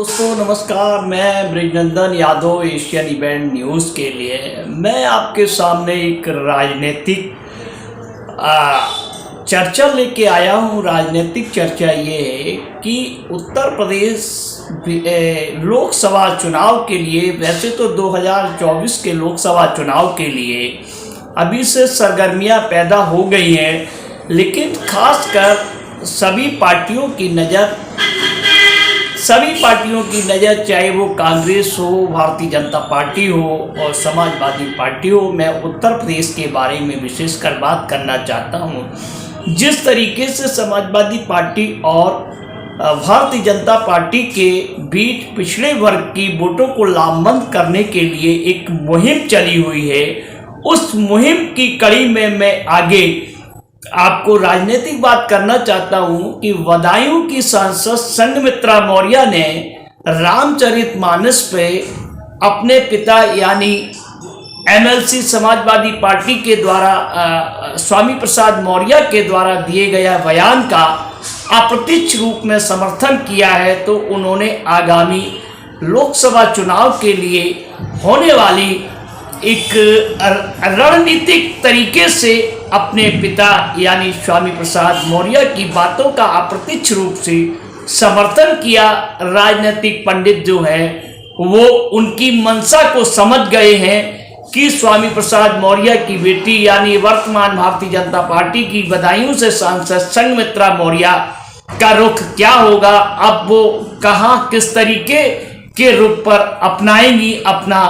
दोस्तों नमस्कार। मैं Brijnandan Yadav Asian event news के लिए मैं आपके सामने एक राजनीतिक चर्चा लेके आया हूँ। राजनीतिक चर्चा ये है कि उत्तर प्रदेश लोकसभा चुनाव के लिए, वैसे तो 2024 के लोकसभा चुनाव के लिए अभी से सरगर्मियाँ पैदा हो गई हैं, लेकिन खासकर सभी पार्टियों की नज़र चाहे वो कांग्रेस हो, भारतीय जनता पार्टी हो और समाजवादी पार्टी हो, मैं उत्तर प्रदेश के बारे में विशेषकर बात करना चाहता हूँ। जिस तरीके से समाजवादी पार्टी और भारतीय जनता पार्टी के बीच पिछड़े वर्ग की वोटों को लामबंद करने के लिए एक मुहिम चली हुई है, उस मुहिम की कड़ी में मैं आगे आपको राजनीतिक बात करना चाहता हूं कि बदायूं की सांसद संघमित्रा मौर्य ने रामचरितमानस पे अपने पिता यानी एमएलसी समाजवादी पार्टी के द्वारा स्वामी प्रसाद मौर्य के द्वारा दिए गया बयान का अप्रत्यक्ष रूप में समर्थन किया है। तो उन्होंने आगामी लोकसभा चुनाव के लिए होने वाली एक रणनीतिक तरीके से अपने पिता यानी स्वामी प्रसाद मौर्य की बातों का अप्रत्यक्ष रूप से समर्थन किया। राजनीतिक पंडित जो है वो उनकी मंशा को समझ गए हैं कि स्वामी प्रसाद मौर्य की बेटी यानी वर्तमान भारतीय जनता पार्टी की बदायूं से सांसद संघमित्रा मौर्य का रुख क्या होगा, अब वो कहाँ किस तरीके के रुख पर अपनाएंगी अपना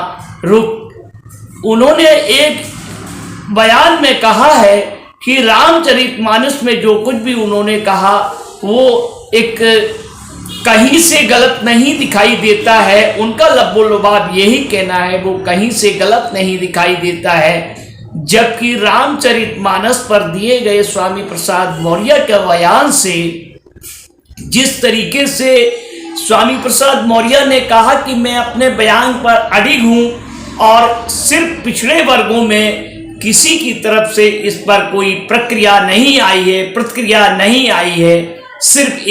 रुख। उन्होंने एक बयान में कहा है कि रामचरितमानस में जो कुछ भी उन्होंने कहा वो एक कहीं से गलत नहीं दिखाई देता है। उनका लबोलुबाब यही कहना है, वो कहीं से गलत नहीं दिखाई देता है। जबकि रामचरितमानस पर दिए गए स्वामी प्रसाद मौर्य के बयान से जिस तरीके से स्वामी प्रसाद मौर्य ने कहा कि मैं अपने बयान पर अडिग हूँ और सिर्फ पिछड़े वर्गों में किसी की तरफ से इस पर कोई प्रतिक्रिया नहीं आई है, सिर्फ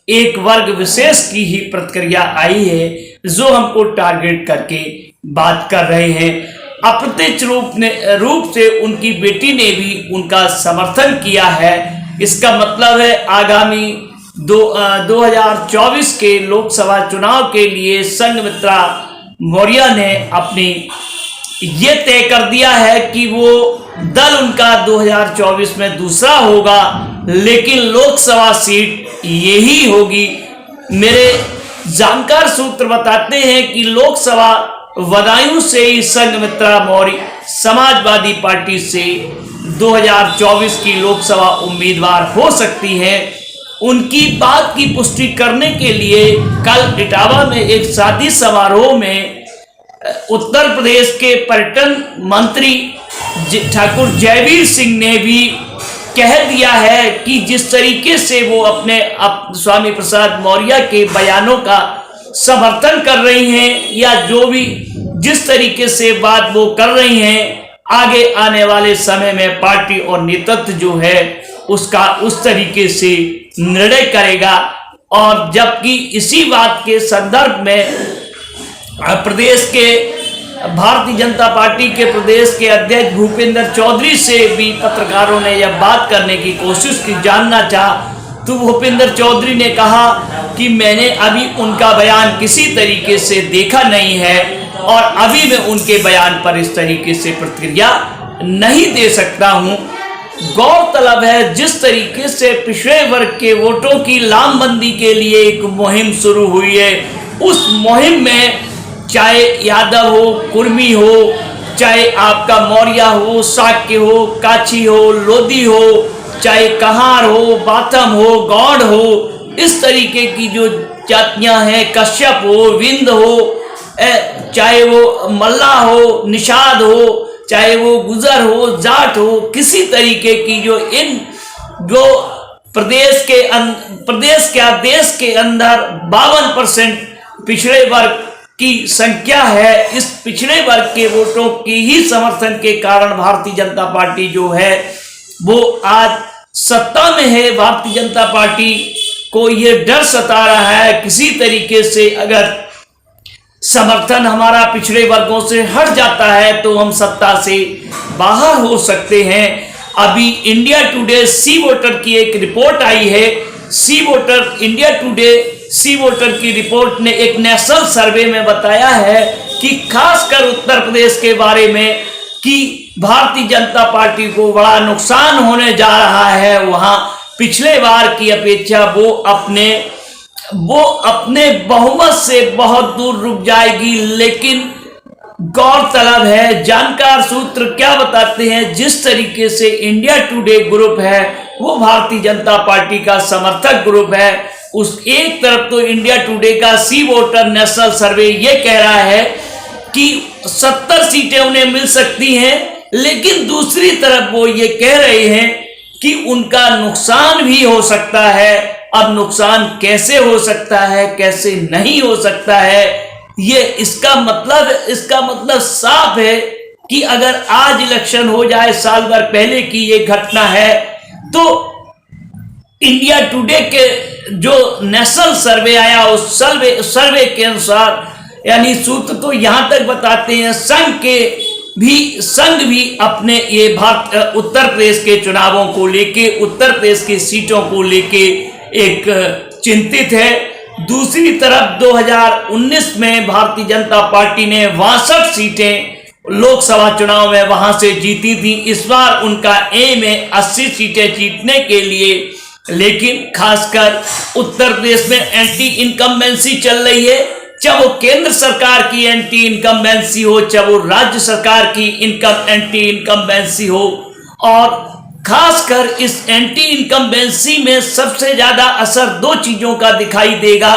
एक वर्ग विशेष की ही प्रतिक्रिया आई है जो हमको टारगेट करके बात कर रहे हैं। अप्रत्यक्ष रूप से उनकी बेटी ने भी उनका समर्थन किया है। इसका मतलब है आगामी 2024 के लोकसभा चुनाव के लिए संघमित्रा मौर्य ने अपनी ये तय कर दिया है कि वो दल उनका 2024 में दूसरा होगा, लेकिन लोकसभा सीट यही होगी। मेरे जानकार सूत्र बताते हैं कि लोकसभा बदायूं से ही संघमित्रा मौर्य समाजवादी पार्टी से 2024 की लोकसभा उम्मीदवार हो सकती हैं। उनकी बात की पुष्टि करने के लिए कल इटावा में एक शादी समारोह में उत्तर प्रदेश के पर्यटन मंत्री ठाकुर जयवीर सिंह ने भी कह दिया है कि जिस तरीके से वो अपने स्वामी प्रसाद मौर्य के बयानों का समर्थन कर रही हैं या जो भी जिस तरीके से बात वो कर रही हैं, आगे आने वाले समय में पार्टी और नेतृत्व जो है उसका उस तरीके से निर्णय करेगा। और जबकि इसी बात के संदर्भ में प्रदेश के भारतीय जनता पार्टी के प्रदेश के अध्यक्ष भूपेंद्र चौधरी से भी पत्रकारों ने यह बात करने की कोशिश की, जानना चाहा तो भूपेंद्र चौधरी ने कहा कि मैंने अभी उनका बयान किसी तरीके से देखा नहीं है और अभी मैं उनके बयान पर इस तरीके से प्रतिक्रिया नहीं दे सकता हूं। गौरतलब है जिस तरीके से पिछड़े वर्ग के वोटों की लामबंदी के लिए एक मुहिम शुरू हुई है, उस मुहिम में चाहे यादव हो, कुर्मी हो, चाहे आपका मौर्य हो, शाक्य हो, काछी हो, लोधी हो, चाहे कहार हो, बाथम हो, गौड़ हो, इस तरीके की जो जातियां हैं, कश्यप हो, विंद हो, चाहे वो मल्ला हो, निषाद हो, चाहे वो गुजर हो, जाट हो, किसी तरीके की जो देश के अंदर 52% पिछड़े वर्ग की संख्या है। इस पिछड़े वर्ग के वोटों की ही समर्थन के कारण भारतीय जनता पार्टी जो है वो आज सत्ता में है। भारतीय जनता पार्टी को ये डर सता रहा है किसी तरीके से अगर समर्थन हमारा पिछड़े वर्गों से हट जाता है तो हम सत्ता से बाहर हो सकते हैं। अभी इंडिया टुडे सी वोटर की एक रिपोर्ट आई है। इंडिया टुडे सी वोटर की रिपोर्ट ने एक नेशनल सर्वे में बताया है कि खासकर उत्तर प्रदेश के बारे में कि भारतीय जनता पार्टी को बड़ा नुकसान होने जा रहा है। वहां पिछले बार की अपेक्षा वो अपने बहुमत से बहुत दूर रुक जाएगी। लेकिन गौरतलब है, जानकार सूत्र क्या बताते हैं, जिस तरीके से इंडिया टुडे ग्रुप है वो भारतीय जनता पार्टी का समर्थक ग्रुप है। उस एक तरफ तो इंडिया टुडे का सी वोटर नेशनल सर्वे ये कह रहा है कि 70 सीटें उन्हें मिल सकती हैं, लेकिन दूसरी तरफ वो ये कह रहे हैं कि उनका नुकसान भी हो सकता है। अब नुकसान कैसे हो सकता है, कैसे नहीं हो सकता है, ये इसका मतलब साफ है कि अगर आज इलेक्शन हो जाए, साल भर पहले की ये घटना है, तो इंडिया टुडे के जो नेशनल सर्वे आया उस सर्वे के अनुसार, यानी सूत्र तो यहां तक बताते हैं संघ भी अपने ये उत्तर प्रदेश के चुनावों को लेके, उत्तर प्रदेश की सीटों को लेके एक चिंतित है। दूसरी तरफ 2019 में भारतीय जनता पार्टी ने 62 सीटें लोकसभा चुनाव में वहां से जीती थी। इस बार उनका एम है 80 सीटें जीतने के लिए, लेकिन खासकर उत्तर प्रदेश में एंटी इनकम्बेंसी चल रही है। चाहे वो केंद्र सरकार की एंटी इनकम्बेंसी हो, चाहे वो राज्य सरकार की एंटी इनकम्बेंसी हो, और खासकर इस एंटी इनकम्बेंसी में सबसे ज्यादा असर दो चीजों का दिखाई देगा।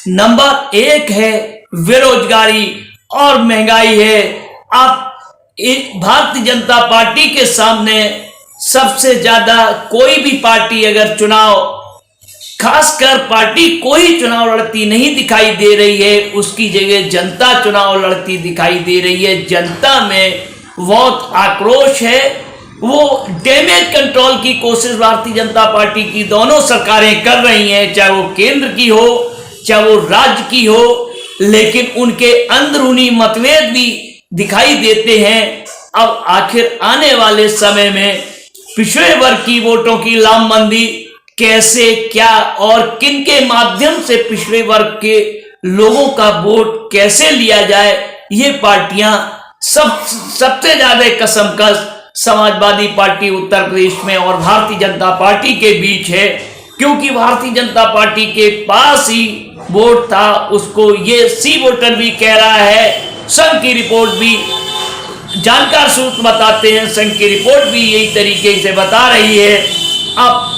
नंबर एक है बेरोजगारी और महंगाई है। अब भारतीय जनता पार्टी के सामने सबसे ज्यादा कोई भी पार्टी अगर खासकर पार्टी कोई चुनाव लड़ती नहीं दिखाई दे रही है, उसकी जगह जनता चुनाव लड़ती दिखाई दे रही है। जनता में बहुत आक्रोश है। वो डैमेज कंट्रोल की कोशिश भारतीय जनता पार्टी की दोनों सरकारें कर रही हैं, चाहे वो केंद्र की हो चाहे वो राज्य की हो, लेकिन उनके अंदरूनी मतभेद भी दिखाई देते हैं। अब आखिर आने वाले समय में पिछड़े वर्ग की वोटों की लामबंदी कैसे, क्या और किन के माध्यम से पिछड़े वर्ग के लोगों का वोट कैसे लिया जाए, ये पार्टियां सबसे ज्यादा कसमकस समाजवादी पार्टी उत्तर प्रदेश में और भारतीय जनता पार्टी के बीच है। क्योंकि भारतीय जनता पार्टी के पास ही वोट था, उसको ये सी वोटर भी कह रहा है, संघ की रिपोर्ट भी, जानकार सूत्र बताते हैं, संघ की रिपोर्ट भी यही तरीके से बता रही है। अब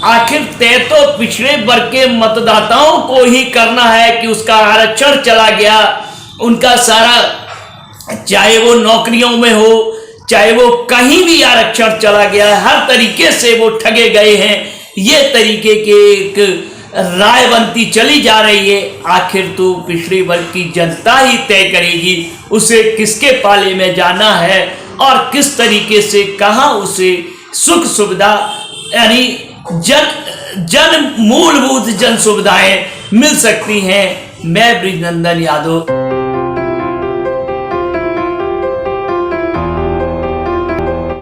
आखिर तय तो पिछड़े वर्ग के मतदाताओं को ही करना है कि उसका आरक्षण चला गया, उनका सारा, चाहे वो नौकरियों में हो चाहे वो कहीं भी आरक्षण चला गया है, हर तरीके से वो ठगे गए हैं। ये तरीके के एक राय बनती चली जा रही है। आखिर तो पिछड़े वर्ग की जनता ही तय करेगी उसे किसके पाले में जाना है और किस तरीके से कहां उसे सुख सुविधा, यानी मूलभूत जन सुविधाएं मिल सकती हैं। मैं ब्रिजनंदन यादव।